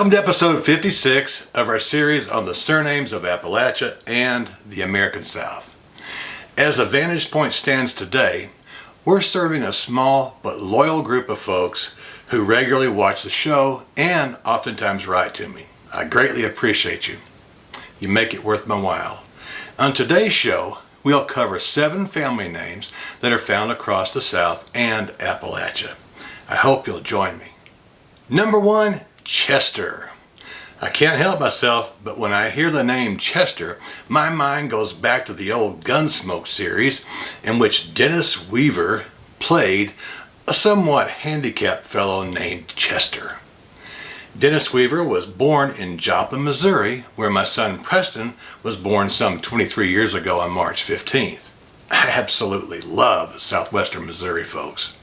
Welcome to episode 56 of our series on the surnames of Appalachia and the American South. As the Vanntage Point stands today, we're serving a small but loyal group of folks who regularly watch the show and oftentimes write to me. I greatly appreciate you. You make it worth my while. On today's show, we'll cover 7 family names that are found across the South and Appalachia. I hope you'll join me. Number 1, Chester. I can't help myself, but when I hear the name Chester, my mind goes back to the old Gunsmoke series in which Dennis Weaver played a somewhat handicapped fellow named Chester. Dennis Weaver was born in Joplin, Missouri, where my son Preston was born some 23 years ago on March 15th. I absolutely love southwestern Missouri, folks.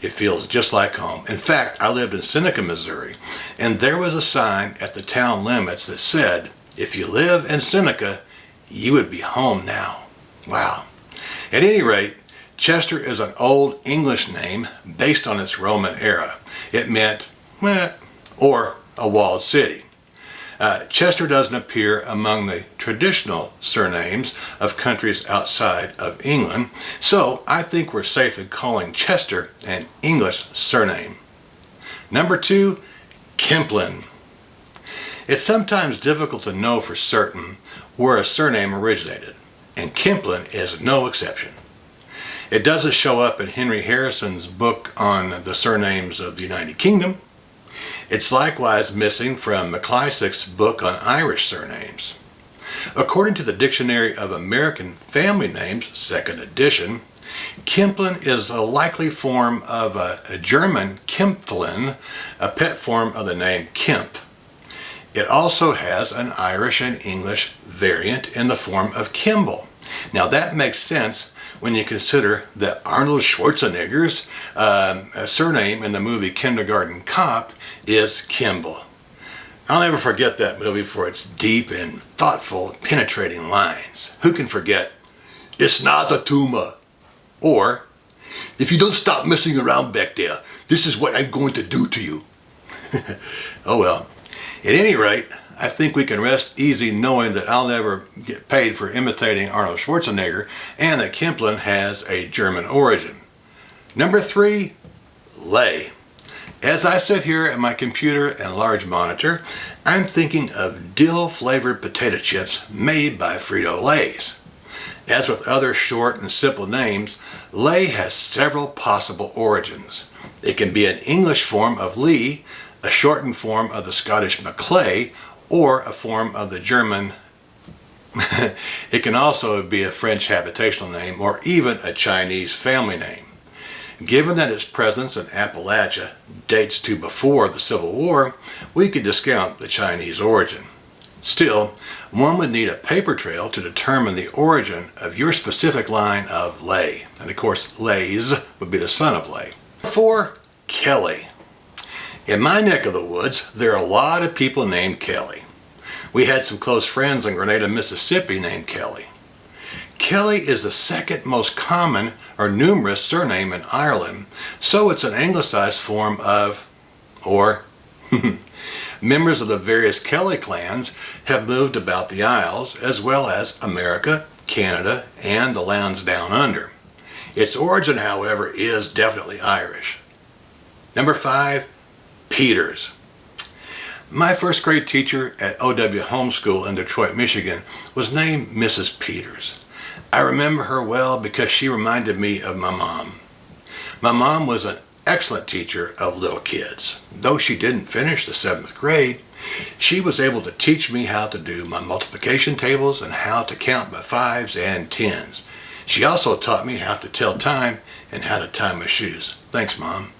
It feels just like home. In fact, I lived in Seneca, Missouri, and there was a sign at the town limits that said, if you live in Seneca, you would be home now. Wow. At any rate, Chester is an old English name based on its Roman era. It meant, or a walled city. Chester doesn't appear among the traditional surnames of countries outside of England, so I think we're safe in calling Chester an English surname. Number 2, Kemplin. It's sometimes difficult to know for certain where a surname originated, and Kemplin is no exception. It doesn't show up in Henry Harrison's book on the surnames of the United Kingdom. It's likewise missing from McClysick's book on Irish surnames. According to the Dictionary of American Family Names, 2nd edition, Kemplin is a likely form of a German Kemplin, a pet form of the name Kemp. It also has an Irish and English variant in the form of Kimball. Now that makes sense when you consider that Arnold Schwarzenegger's surname in the movie Kindergarten Cop is Kimball. I'll never forget that movie for its deep and thoughtful, penetrating lines. Who can forget, "It's not a tumor," or, "If you don't stop messing around back there, this is what I'm going to do to you." Oh well. At any rate, I think we can rest easy knowing that I'll never get paid for imitating Arnold Schwarzenegger and that Kemplin has a German origin. Number 3, Lay. As I sit here at my computer and large monitor, I'm thinking of dill-flavored potato chips made by Frito-Lays. As with other short and simple names, Lay has several possible origins. It can be an English form of Lee, a shortened form of the Scottish Maclay, or a form of the German. It can also be a French habitational name or even a Chinese family name. Given that its presence in Appalachia dates to before the Civil War, we could discount the Chinese origin. Still, one would need a paper trail to determine the origin of your specific line of Lay. And of course, Lays would be the son of Lay. 4, Kelley. In my neck of the woods, there are a lot of people named Kelley. We had some close friends in Grenada, Mississippi named Kelley. Kelley is the second most common or numerous surname in Ireland, so it's an anglicized form of, or, members of the various Kelley clans have moved about the Isles, as well as America, Canada, and the lands down under. Its origin, however, is definitely Irish. Number 5, Peters. My first grade teacher at OW Homeschool in Detroit, Michigan was named Mrs. Peters. I remember her well because she reminded me of my mom. My mom was an excellent teacher of little kids. Though she didn't finish the 7th grade, she was able to teach me how to do my multiplication tables and how to count by 5s and 10s. She also taught me how to tell time and how to tie my shoes. Thanks, Mom.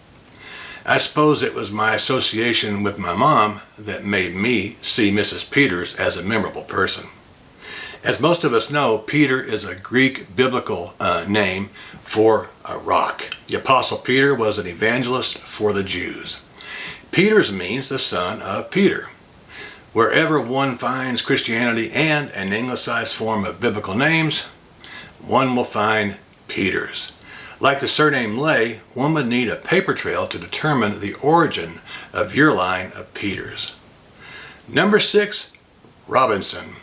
I suppose it was my association with my mom that made me see Mrs. Peters as a memorable person. As most of us know, Peter is a Greek biblical name for a rock. The Apostle Peter was an evangelist for the Jews. Peters means the son of Peter. Wherever one finds Christianity and an anglicized form of biblical names, one will find Peters. Like the surname Lay, one would need a paper trail to determine the origin of your line of Peters. Number 6, Robinson.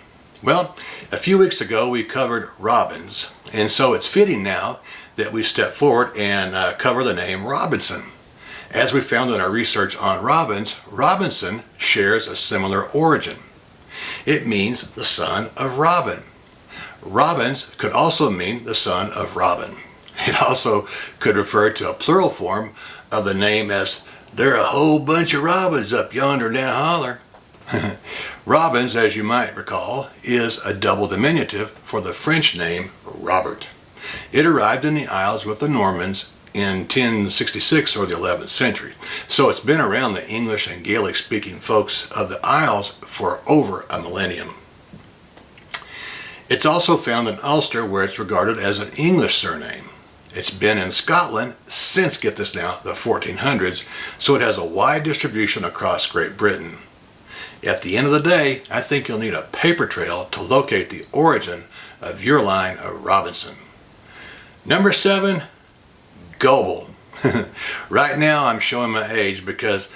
Well, a few weeks ago we covered robins, and so it's fitting now that we step forward and cover the name Robinson. As we found in our research on robins, Robinson shares a similar origin. It means the son of Robin. Robins could also mean the son of Robin. It also could refer to a plural form of the name as, there are a whole bunch of robins up yonder down holler. Robins, as you might recall, is a double diminutive for the French name Robert. It arrived in the Isles with the Normans in 1066 or the 11th century, so it's been around the English and Gaelic speaking folks of the Isles for over a millennium. It's also found in Ulster, where it's regarded as an English surname. It's been in Scotland since, get this now, the 1400s, so it has a wide distribution across Great Britain. At the end of the day, I think you'll need a paper trail to locate the origin of your line of Robinson. Number 7, Goble. Right now I'm showing my age because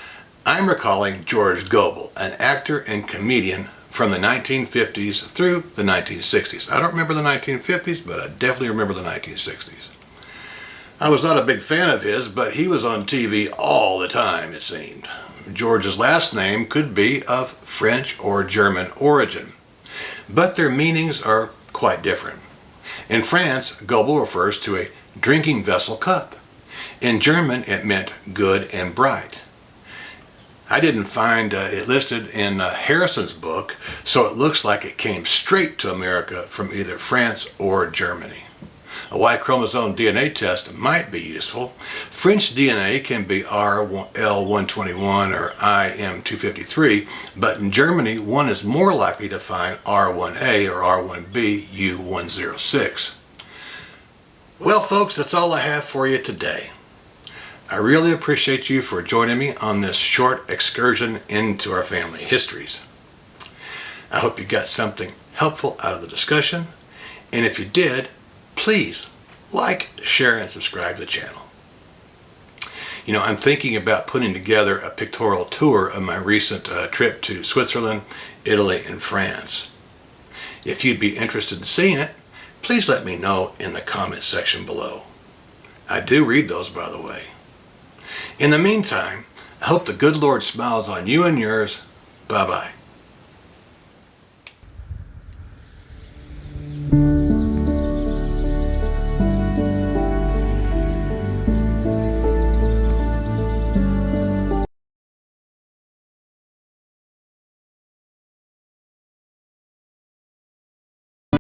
I'm recalling George Goble, an actor and comedian from the 1950s through the 1960s. I don't remember the 1950s, but I definitely remember the 1960s. I was not a big fan of his, but he was on TV all the time, it seemed. George's last name could be of French or German origin, but their meanings are quite different. In France, Goble refers to a drinking vessel cup. In German, it meant good and bright. I didn't find it listed in Harrison's book, so it looks like it came straight to America from either France or Germany. A Y chromosome DNA test might be useful. French DNA can be RL121 or IM253, but in Germany, one is more likely to find R1A or R1B U106. Well, folks, that's all I have for you today. I really appreciate you for joining me on this short excursion into our family histories. I hope you got something helpful out of the discussion, and if you did, please like, share, and subscribe to the channel. You know, I'm thinking about putting together a pictorial tour of my recent trip to Switzerland, Italy, and France. If you'd be interested in seeing it, please let me know in the comment section below. I do read those, by the way. In the meantime, I hope the good Lord smiles on you and yours. Bye-bye.